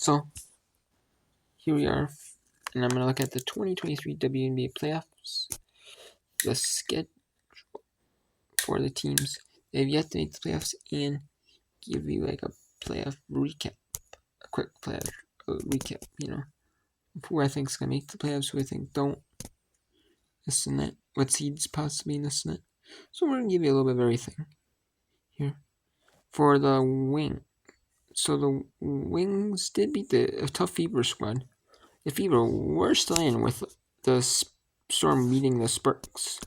So, here we are, and I'm going to look at the 2023 WNBA playoffs, the schedule for the teams that have yet to make the playoffs, and give you like a playoff recap, a quick playoff recap, who I think is going to make the playoffs, who I think don't, this and that, what seeds possibly in this and that. So we're going to give you a little bit of everything here. For the wing, so the Wings did beat a tough Fever squad. The Fever were still in with the Storm beating the Sparks,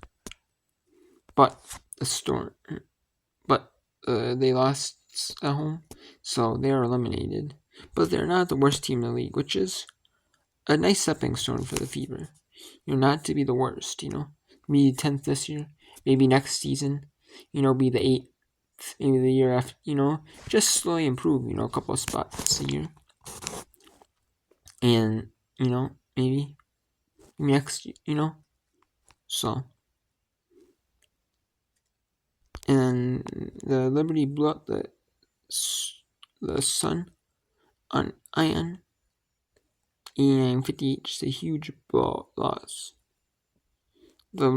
but they lost at home, so they are eliminated. But they're not the worst team in the league, which is a nice stepping stone for the Fever. Not to be the worst, be 10th this year, maybe next season, be the 8th, maybe the year after, just slowly improve, a couple of spots a year. And, maybe next, so. And the Liberty blew up the Sun on Ion, and 58, just a huge loss. The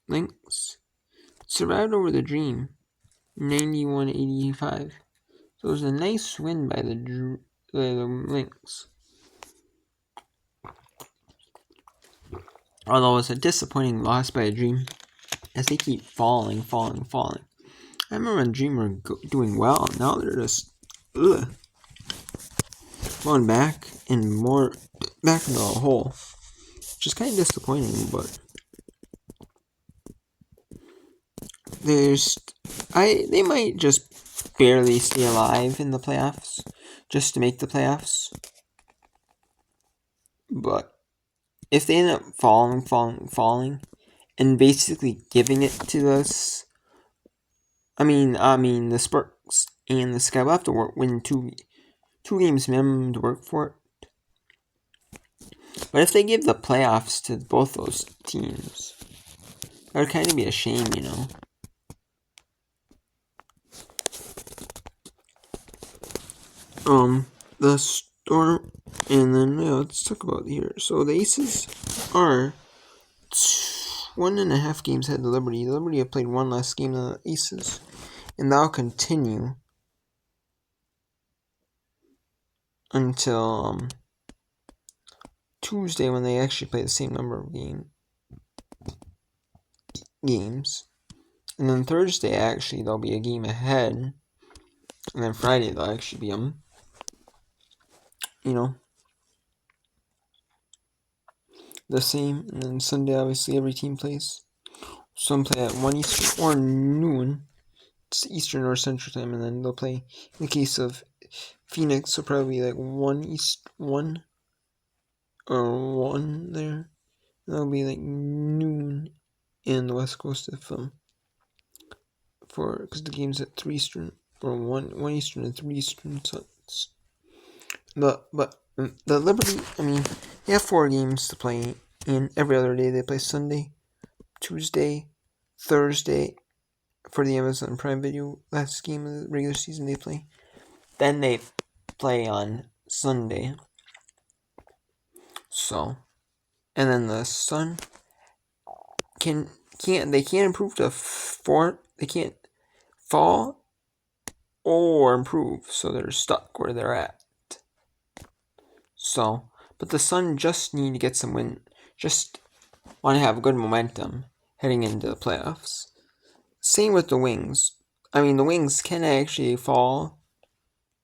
Lynx survived over the Dream, 91-85. So it was a nice win by the Lynx. Although it's a disappointing loss by a Dream, as they keep falling. I remember when Dream were doing well. Now they're just going back and more back into a hole, which is kind of disappointing. But they might just barely stay alive in the playoffs, just to make the playoffs. But if they end up falling, and basically giving it to us, the Sparks and the Sky will have to win two games minimum to work for it. But if they give the playoffs to both those teams, that would kind of be a shame, The Storm, and then let's talk about here. So the Aces are 1.5 games ahead of the Liberty. The Liberty have played one less game than the Aces, and that'll continue until Tuesday, when they actually play the same number of games. And then Thursday, actually, they'll be a game ahead. And then Friday, they'll actually be the same. And then Sunday, obviously, every team plays. Some play at 1 Eastern or noon. It's Eastern or Central Time. And then they'll play, in the case of Phoenix, will probably like 1 or 1 there. That'll be like noon in the West Coast because the game's at 3 Eastern, or 1 Eastern and 3 Eastern. So but the Liberty, they have 4 games to play in. Every other day they play Sunday, Tuesday, Thursday for the Amazon Prime Video. Last game of the regular season they play. Then they play on Sunday. So, and then the Sun can't improve to 4. They can't fall or improve, so they're stuck where they're at. So, but the Sun just need to get some win. Just want to have good momentum heading into the playoffs. Same with the Wings. The Wings can actually fall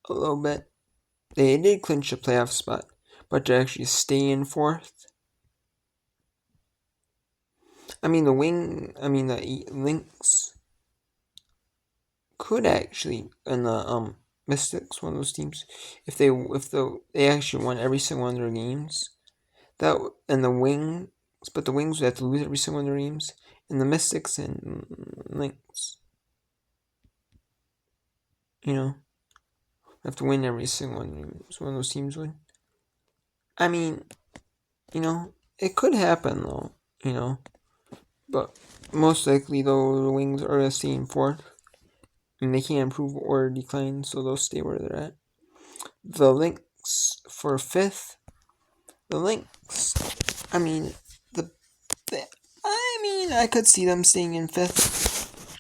a little bit. They did clinch a playoff spot, but to actually stay in 4th. The Lynx could actually, and the Mystics, one of those teams, if they actually won every single one of their games, and the Wings, but the Wings would have to lose every single one of their games, and the Mystics and Lynx, have to win every single one of them. So one of those teams would. It could happen though, but most likely though the Wings are going to stay in 4th, and they can't improve or decline, so they'll stay where they're at. The Lynx for 5th. The Lynx, I mean, I could see them staying in 5th.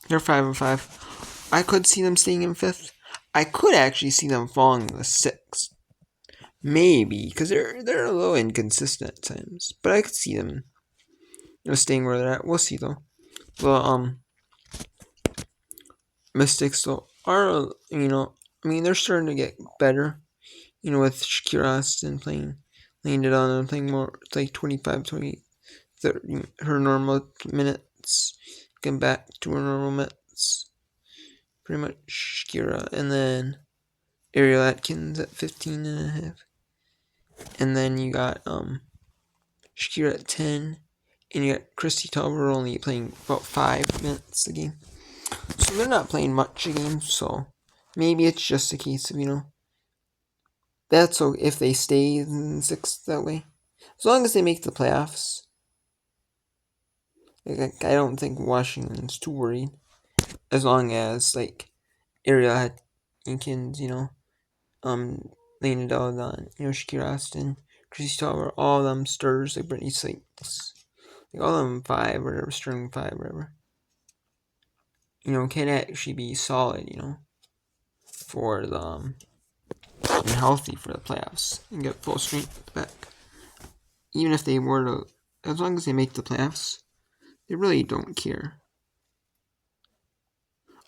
They're 5-5. I could see them staying in 5th. I could actually see them falling to the 6th. Maybe, because they're a little inconsistent at times. But I could see them staying where they're at. We'll see, though. The Mystics, though, are, they're starting to get better. With Shakira Austin laying it on and playing more, like 25, 20, 30, her normal minutes, getting back to her normal minutes. Pretty much Shakira, and then Ariel Atkins at 15 and a half. And then you got Shakira at 10, and you got Christy Tauber only playing about 5 minutes a game. So they're not playing much a game, so maybe it's just a case of, that's so if they stay in 6th that way. As long as they make the playoffs. I don't think Washington's too worried. As long as, Ariel Atkins, laying it all on, Shakira Austin, Chrissy Tauber, all them stars, like Brittany Sykes, all them 5 or whatever, string 5 or whatever, can actually be solid, for the, and healthy for the playoffs and get full strength back. Even if they were to, as long as they make the playoffs, they really don't care.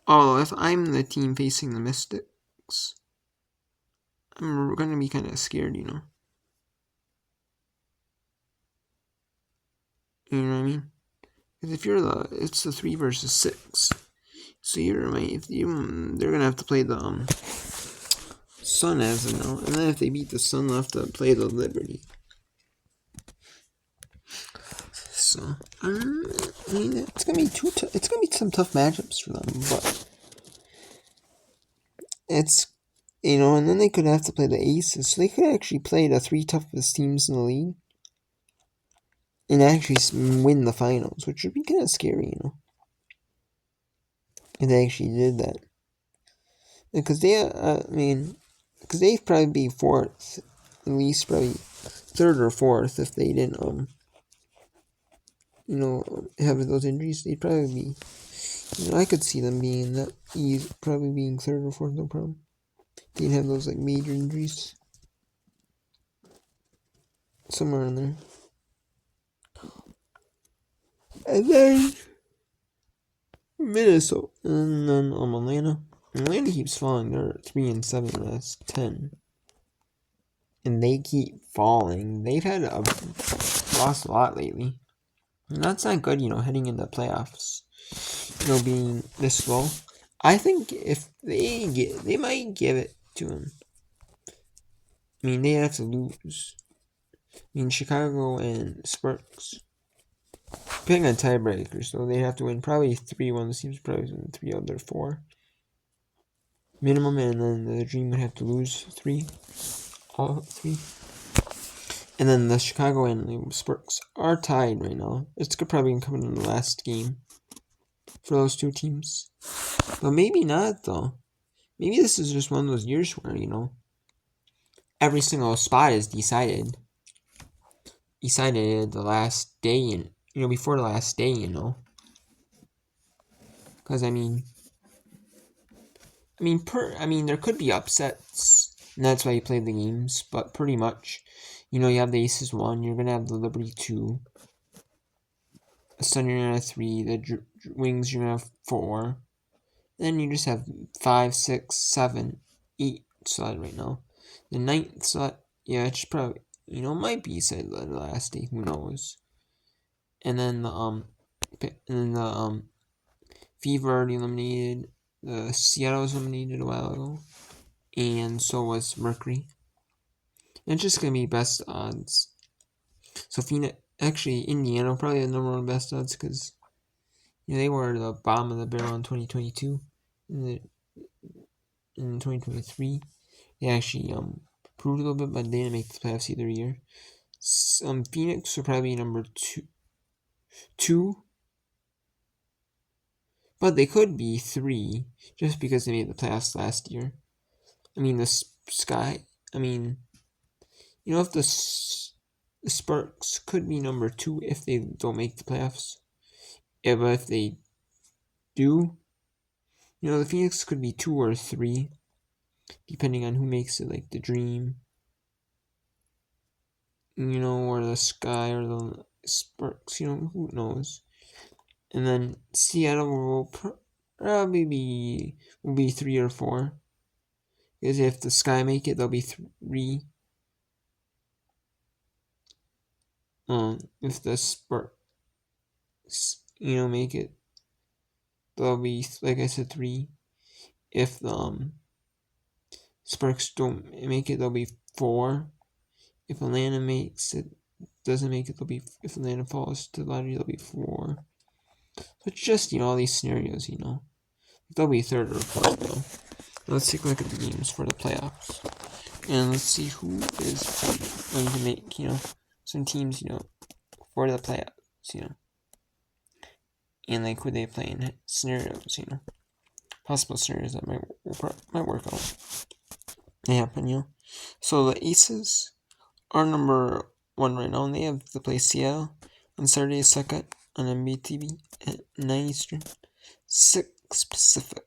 Although, if I'm the team facing the Mystics, I'm going to be kind of scared, You know what I mean? Because if you're it's the 3 versus 6. So they're going to have to play the Sun as of now. And then if they beat the Sun, they'll have to play the Liberty. So, it's going to be it's going to be some tough matchups for them. But it's, and then they could have to play the Aces. So they could actually play the 3 toughest teams in the league. And actually win the finals, which would be kind of scary, if they actually did that. Because because they'd probably be 4th, at least probably 3rd or 4th if they didn't, have those injuries. They'd probably be, I could see them being that easy, probably being 3rd or 4th, no problem. They'd have those, major injuries. Somewhere in there. And then Minnesota. And then Atlanta. Atlanta keeps falling. They're 3-7 in the last 10. And they keep falling. They've had lost a lot lately. And that's not good, heading into playoffs. Being this low. I think if they might give it to them. They have to lose. Chicago and Spurs. Depending on tiebreakers, though, they have to win probably 3. One of the teams probably win 3 out of their 4. Minimum, and then the Dream would have to lose 3. All 3. And then the Chicago and the Spurs are tied right now. It's probably coming in the last game for those 2 teams. But maybe not, though. Maybe this is just one of those years where, every single spot is decided the last day, and before the last day, because there could be upsets, and that's why you play the games. But pretty much, you have the Aces 1, you're gonna have the Liberty 2, the Sun you're gonna have 3, the Wings you're gonna have 4, then you just have 5, 6, 7, 8 slot right now. The 9th slot, yeah, it's probably might be said the last day, who knows. And then the Fever already eliminated. The Seattle was eliminated a while ago, and so was Mercury. And it's just gonna be best odds. So Indiana probably the number 1 best odds because they were the bottom of the barrel in 2022. In 2023, they actually improved a little bit, but they didn't make the playoffs either year. Phoenix will probably be number 2. But they could be 3, just because they made the playoffs last year. The Sky, I mean, if the Sparks could be number 2 if they don't make the playoffs. Yeah, but if they do, the Phoenix could be 2 or 3, depending on who makes it, like the Dream, or the Sky or the Sparks, who knows. And then Seattle will probably be 3 or 4. Because if the Sky make it, they'll be 3. If the Sparks, make it, they'll be, like I said, 3. If the Sparks don't make it, they'll be 4. If Atlanta doesn't make it, if Atlanta falls to the lottery, they'll be 4. So it's just, all these scenarios, they'll be 3rd or 4th, though. Let's take a look at the games for the playoffs. And let's see who is going to make, some teams, for the playoffs, and like who they play in scenarios, possible scenarios that might work out. They happen, So the Aces are number 1 right now, and they have to play Seattle on Saturday 2nd on NBA TV at 9 Eastern, 6 Pacific.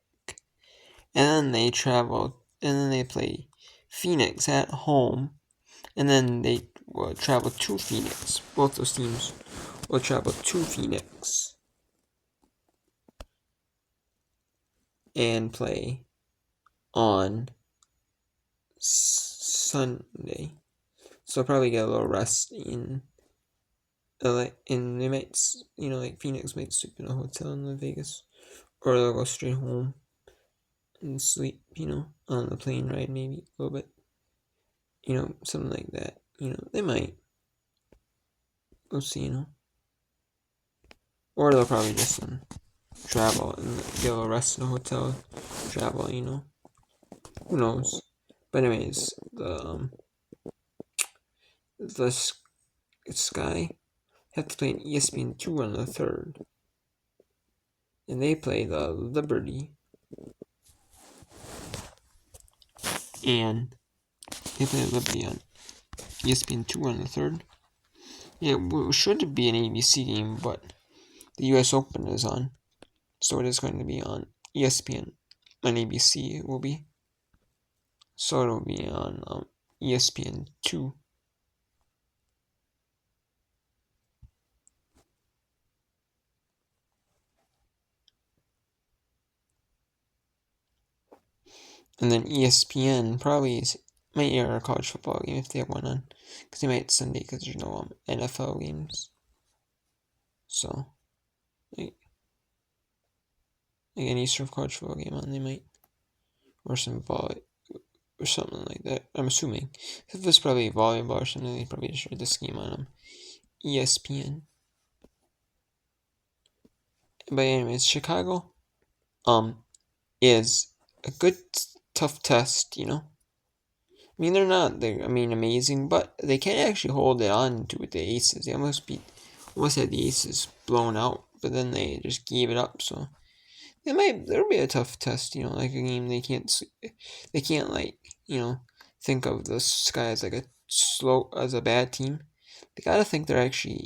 And then they travel, and then they play Phoenix at home, and then they will travel to Phoenix. Both those teams will travel to Phoenix and play on Sunday. So I'll probably get a little rest in LA, and they might, like Phoenix might sleep in a hotel in Vegas, or they'll go straight home and sleep, on the plane ride maybe a little bit, something like that. They might. We'll see, Or they'll probably just travel and get a little rest in a hotel, travel, Who knows? But anyways, the Sky have to play an ESPN 2 on the 3rd. And they play the Liberty. And they play the Liberty on ESPN 2 on the 3rd. Yeah, it should be an ABC game, but the US Open is on. So it is going to be on ESPN. On ABC it will be. So it will be on ESPN 2. And then ESPN probably might air a college football game if they have one on. Because they might Sunday because there's no NFL games. So, like any sort of college football game on, they might. Or some volleyball or something like that. I'm assuming. If it's probably volleyball or something, they probably just read this game on ESPN. But anyways, Chicago is a good tough test, I mean, they're not amazing, but they can actually hold it on to the Aces. They almost had the Aces blown out, but then they just gave it up. So there'll be a tough test, like a game they can't think of the Sky as like as a bad team. They gotta think they're actually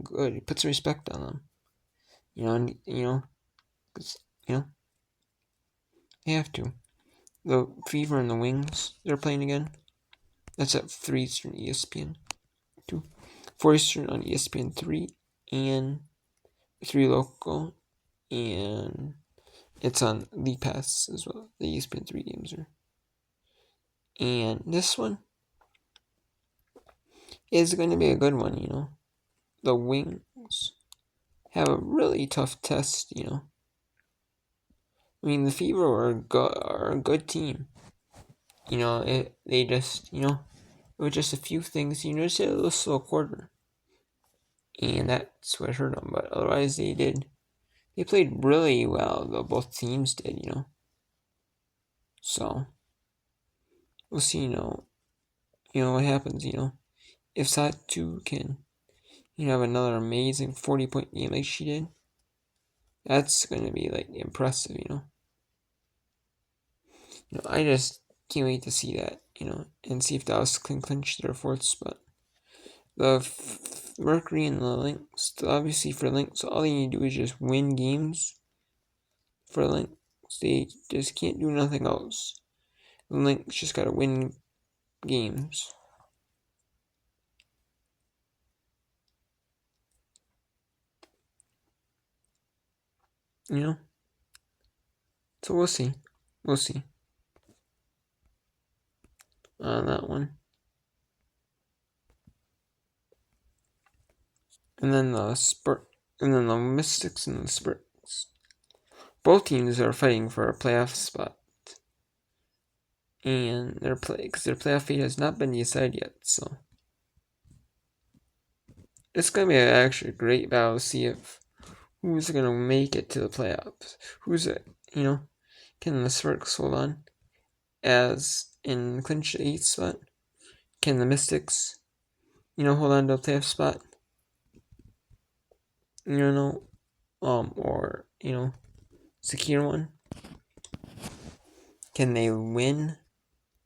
good. Put some respect on them, and they have to. The Fever and the Wings, they're playing again. That's at 3 Eastern ESPN 2. 4 Eastern on ESPN 3 and 3 local. And it's on League Pass as well. The ESPN 3 games are. And this one is going to be a good one, The Wings have a really tough test, I mean, the Fever are a good team. They just, it was just a few things, just a little slow quarter. And that's what hurt them. But otherwise, they played really well, though both teams did, So, we'll see, what happens, If Satu can, have another amazing 40-point game like she did, that's going to be, impressive, I just can't wait to see that, and see if Dallas can clinch their 4th spot. The Mercury and the Lynx, obviously for Lynx, all they need to do is just win games. For Lynx, they just can't do nothing else. The Lynx just gotta win games. So we'll see. We'll see on that one. And then the Mystics and the Spurs. Both teams are fighting for a playoff spot, and because their playoff fate has not been decided yet. So it's gonna be actually a great battle to see if who's gonna make it to the playoffs. Who's it? Can the Spurs hold on as in clinch the 8th spot? Can the Mystics, hold on to a playoff spot? Or secure one? Can they win?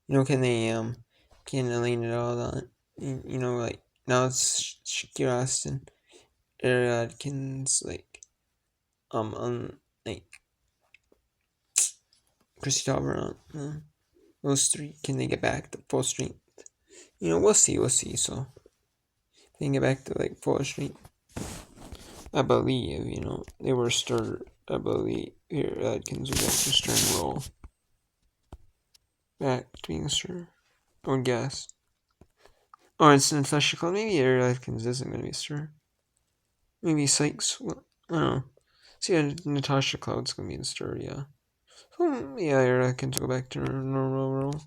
Can they lane it all on? Like now it's Shakira Austin, Ariel Adkins, like Chrissy Tauber, those 3. Can they get back to full strength? We'll see. So they can get back to like full strength. I believe, they were starter. I believe here Adkins was actually starting role. Back to being a starter. I would guess. Or it's Natasha Cloud. Maybe Ariel Adkins isn't going to be a starter. Maybe Sykes. I don't know. See, Natasha Cloud's going to be the starter, yeah. So, yeah, Ariel Adkins will go back to her normal role.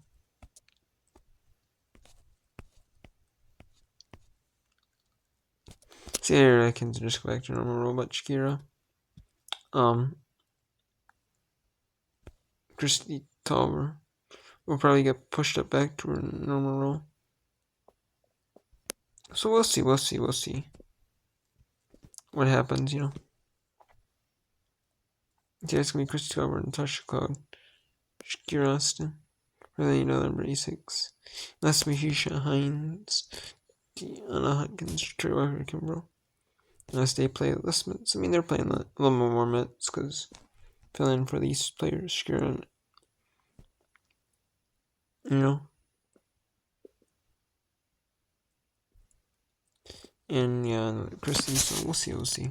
See, Ariel Adkins will just go back to normal role, but Shakira. Christy Tauber will probably get pushed up back to her normal role. So we'll see what happens, Yeah, it's gonna be Christy Tauber and Natasha Cloud. Shakira Austin. Really, number 86. That's Mahisha Hines. Anna Hutkins, Trey Walker, Kimbrough. Unless they play less minutes. I mean, they're playing a little more minutes because filling in for these players, Shakira, and yeah, Christy. So we'll see.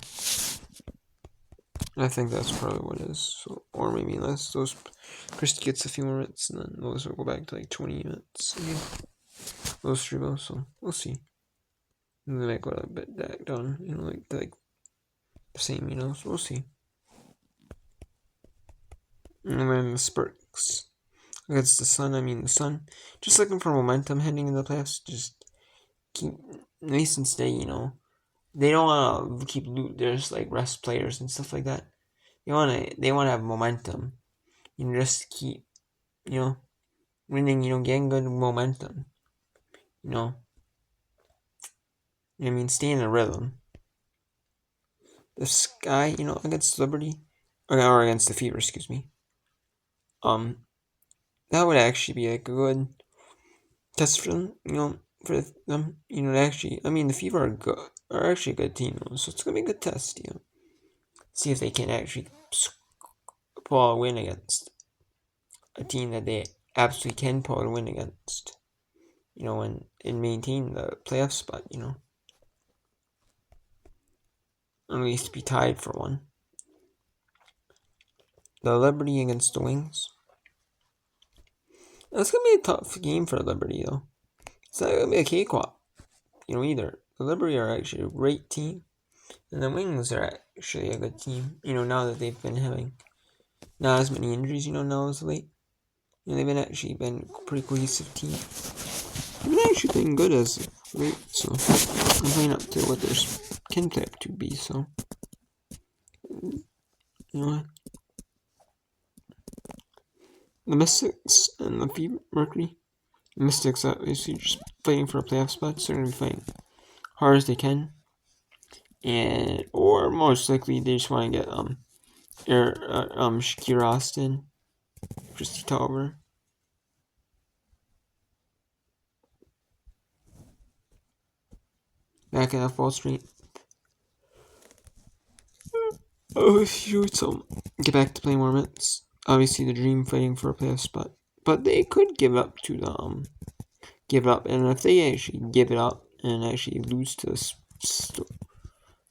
I think that's probably what it is. So, or maybe unless Christy gets a few more minutes, and then those will go back to like 20 minutes again. Those 3 will. So we'll see. And they might go a bit back down, like the same, So we'll see. And then the Spurs against the Sun. The Sun just looking for momentum heading into the playoffs. Just keep nice and steady, They don't want to keep there's like rest players and stuff like that. They want to have momentum. Just keep, winning. Getting good momentum. Stay in a rhythm. The Sky, against Liberty, or against the Fever, excuse me. That would actually be like a good test for them, for them, actually. The Fever are actually a good team, so it's gonna be a good test, See if they can actually pull a win against a team that they absolutely can pull a win against, and maintain the playoff spot, At least be tied for one. The Liberty against the Wings. That's gonna be a tough game for Liberty, though. It's not gonna be a cakewalk, either. The Liberty are actually a great team, and the Wings are actually a good team. Now that they've been having not as many injuries, now as late. They've been a pretty cohesive team. They've been actually playing good as of late, so I'm playing up to what they can play up to be. So, the Mystics and the Mercury. The Mystics obviously just fighting for a playoff spot, so they're gonna be fighting hard as they can, or most likely they just want to get Shakira Austin, Christy Tauber, back at full strength. Oh, shoot, so get back to playing more minutes. Obviously, the dream fighting for a playoff spot, but they could give up to the give it up, and if they actually give it up and actually lose to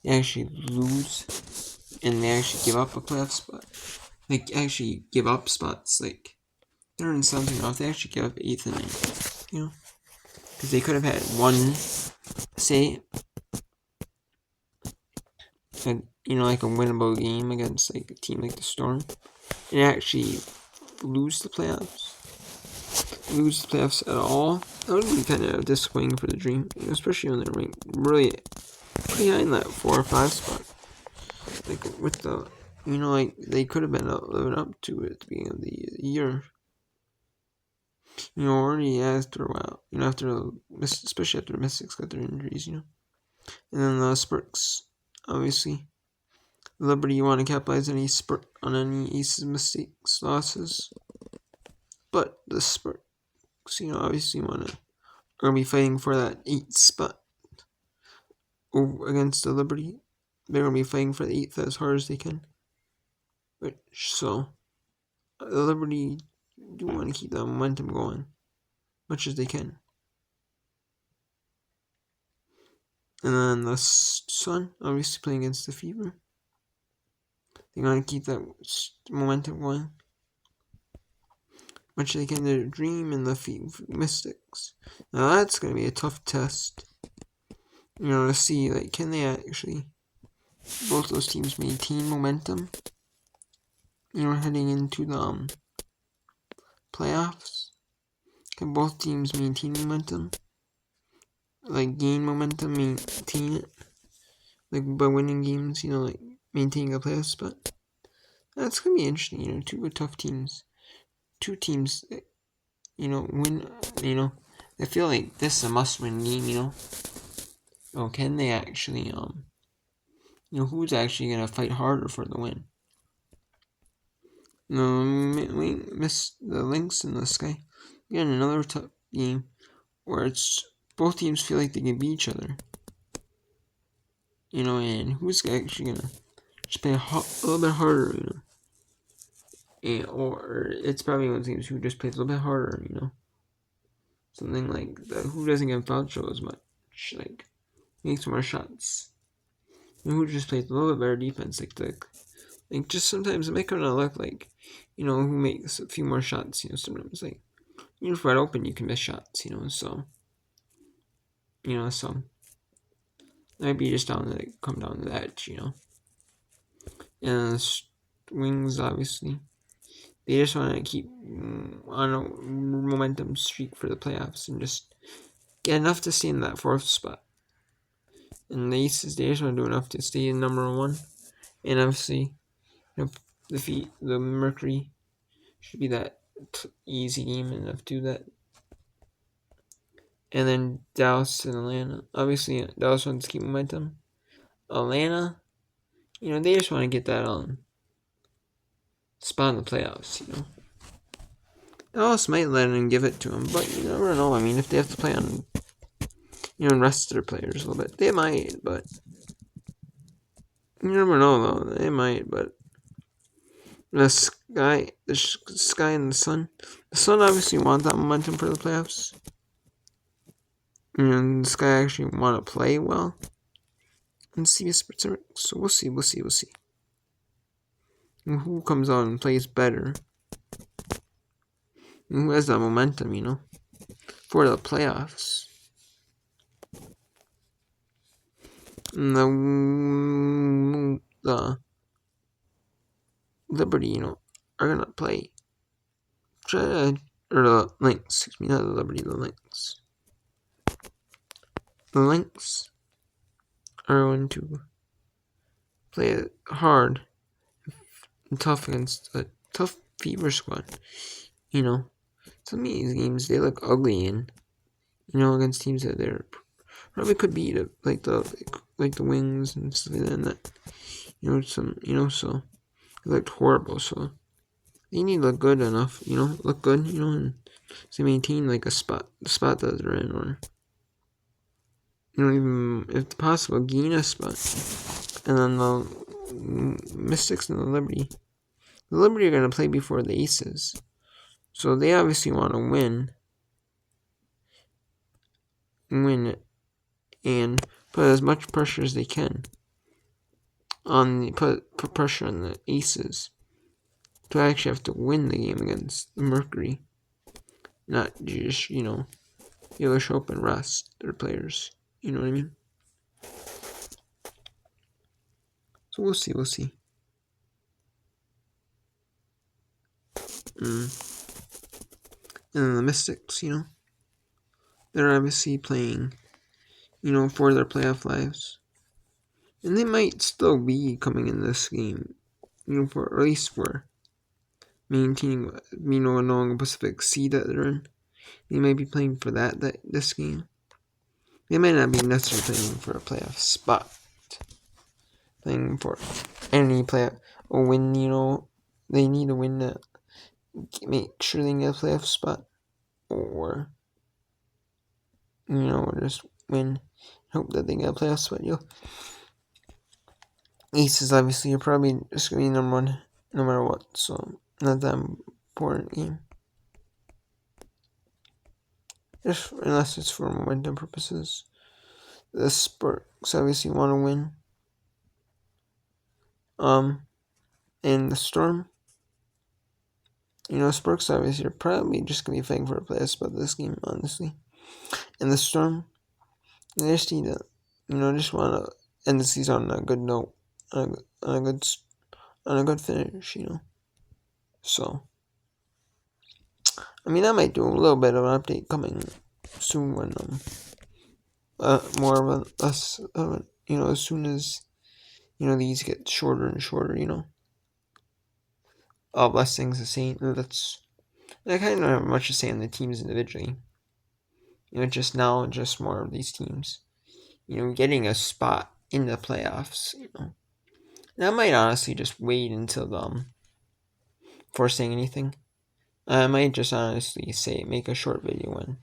they actually lose and they actually give up a playoff spot, like actually give up spots, like they're in something off. They actually give up 8th and 9th, because they could have had one, say, like a winnable game against like a team like the Storm, and actually lose the playoffs at all. That would be kind of disappointing for the Dream, especially when they're ranked really pretty high in that 4 or 5 spot. Like with the, like they could have been living up to it at the beginning of the year. Already after a while, especially after the Mystics got their injuries, And then the Spurks, obviously. Liberty, you want to capitalize on any Aces mistakes, losses. But the Spurks, obviously are going to be fighting for that 8th spot against the Liberty. They're going to be fighting for the 8th as hard as they can. So, the Liberty do want to keep that momentum going much as they can. And then the Sun, obviously playing against the Fever. They're going to keep that momentum going much as they can. The Dream and the Mystics. Now that's going to be a tough test. To see, like, can they actually, both those teams maintain momentum, heading into the playoffs? Can both teams maintain momentum? Like, gain momentum, maintain it? Like, by winning games, like, maintaining a playoff spot? That's going to be interesting, two tough teams. Two teams that, win, I feel like this is a must-win game, can they actually, who's actually going to fight harder for the win? The Lynx and the Sky. Again, another tough game where it's both teams feel like they can beat each other. And who's actually going to just play a little bit harder, or it's probably one of the teams who just plays a little bit harder, Something like that. Who doesn't get fouled trouble as much, like, makes more shots. And who just plays a little bit better defense, like just sometimes it might kind of look like, who makes a few more shots, sometimes, like, if wide open, you can miss shots, so, so, might be just come down to that, and the Wings, obviously, they just want to keep on a momentum streak for the playoffs and just get enough to stay in that 4th spot. And the Aces, they just want to do enough to stay in number 1. And obviously, defeat the Mercury should be that easy game enough to do that. And then Dallas and Atlanta. Obviously, Dallas wants to keep momentum. Atlanta, they just want to get that spot in the playoffs, Dallas might let them give it to them, but you never know. I mean, if they have to play on, rest their players a little bit, they might, but you never know, though. They might, but the Sky and the Sun. The Sun obviously want that momentum for the playoffs. And the Sky actually want to play well. And see, so we'll see. And who comes out and plays better? And who has that momentum, for the playoffs? And the Liberty, are gonna play. Or the Lynx, excuse me, not the Liberty, the Lynx. The Lynx are going to play it hard and tough against a tough Fever squad. Some of these games they look ugly and against teams that they're probably could beat it, like the Wings and stuff like that. So they looked horrible. So they need to look good enough, look good, and to maintain like the spot that they're in, or even if possible, gain a spot. And then the Mystics and the Liberty. The Liberty are going to play before the Aces. So they obviously want to win and put as much pressure as they can put pressure on the Aces to actually have to win the game against the Mercury. Not just, be able to show up and rest their players. You know what I mean? So we'll see. And then the Mystics, they're obviously playing, for their playoff lives. And they might still be coming in this game, for at least for maintaining, knowing the Pacific seed that they're in. They might be playing for this game. They might not be necessarily playing for a playoff spot. Playing for any playoff or win, they need to win to make sure they get a playoff spot, or just win, hope that they get a playoff spot. Aces obviously are probably just gonna be number one no matter what, so not that important game. Just unless it's for momentum purposes. The Sparks obviously want to win. And the Storm, Sparks obviously are probably just gonna be fighting for a playoff spot this game, honestly. And the Storm, they just need to, just want to end the season on a good note, on a good finish, So, I might do a little bit of an update coming soon when more of a less as soon as these get shorter and shorter. Less things to say. I kind of don't have much to say on the teams individually. Just more of these teams. Getting a spot in the playoffs. And I might honestly just wait until before saying anything. I might just honestly make a short video when,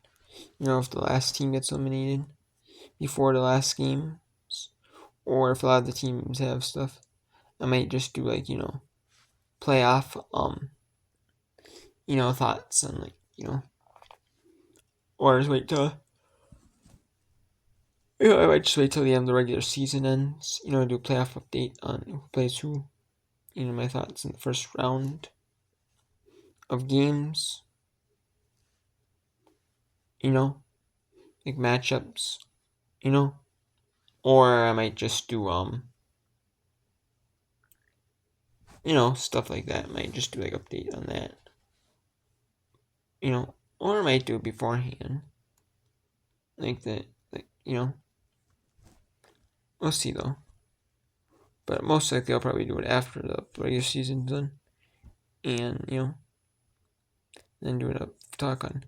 if the last team gets eliminated before the last games, or if a lot of the teams have stuff, I might just do playoff thoughts and or just wait till I might just wait till the end of the regular season ends, do a playoff update on who plays who, my thoughts in the first round of games, like matchups, or I might just do stuff like that. I might just do update on that, or I might do it beforehand, we'll see though. But most likely I'll probably do it after the regular season's done, and then do a talk on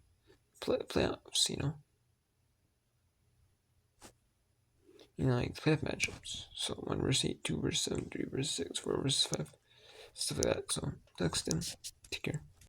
playoffs, playoff matchups. So 1 versus 8, 2 versus 7, 3 versus 6, 4 versus 5, stuff like that. So, thanks, then. Take care.